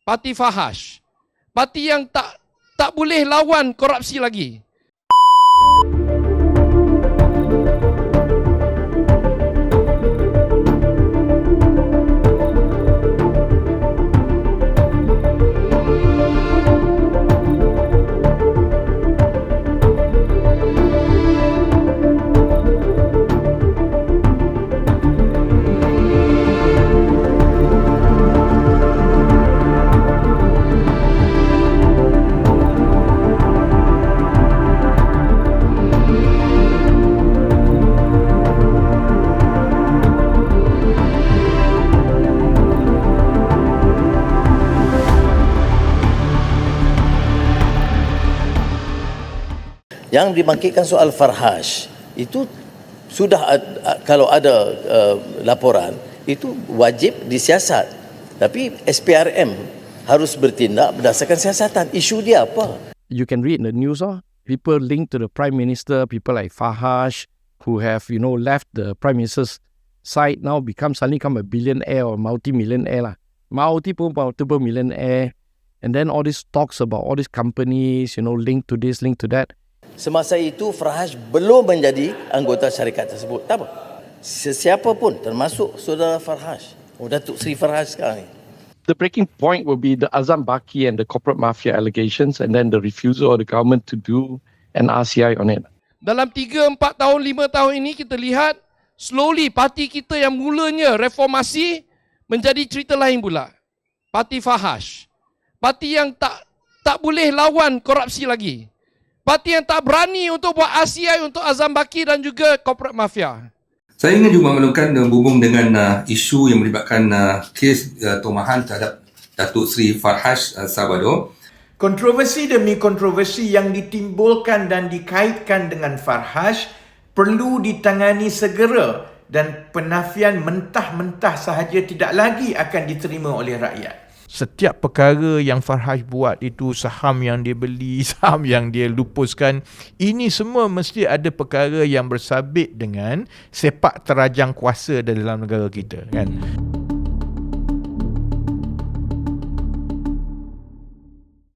Parti Farhaj. Parti yang tak boleh lawan korupsi lagi. Yang dibangkitkan soal Farhaj itu sudah kalau ada laporan itu wajib disiasat. Tapi SPRM harus bertindak berdasarkan siasatan. Isu dia apa? You can read in the news, people linked to the Prime Minister, people like Farhaj, who have, left the Prime Minister's side now suddenly become a billionaire or multi-millionaire. Multiple millionaire. And then all these talks about all these companies, linked to this, linked to that. Semasa itu Farhaj belum menjadi anggota syarikat tersebut. Tak apa. Sesiapa pun termasuk saudara Farhaj. Datuk Seri Farhaj sekarang ni. The breaking point will be the Azam Baki and the corporate mafia allegations and then the refusal of the government to do an RCI on it. Dalam 3, 4 tahun, 5 tahun ini kita lihat slowly parti kita yang mulanya reformasi menjadi cerita lain pula. Parti Farhaj. Parti yang tak boleh lawan korupsi lagi. Parti yang tak berani untuk buat RCI untuk Azam Baki dan juga corporate mafia. Saya ingin juga mengeluhkan dan berhubung dengan isu yang melibatkan kes tomahan terhadap Datuk Seri Farhaj Salvador. Kontroversi demi kontroversi yang ditimbulkan dan dikaitkan dengan Farhaj perlu ditangani segera dan penafian mentah-mentah sahaja tidak lagi akan diterima oleh rakyat. Setiap perkara yang Farhaj buat itu, saham yang dia beli, saham yang dia lupuskan, ini semua mesti ada perkara yang bersabit dengan sepak terajang kuasa dalam negara kita, kan?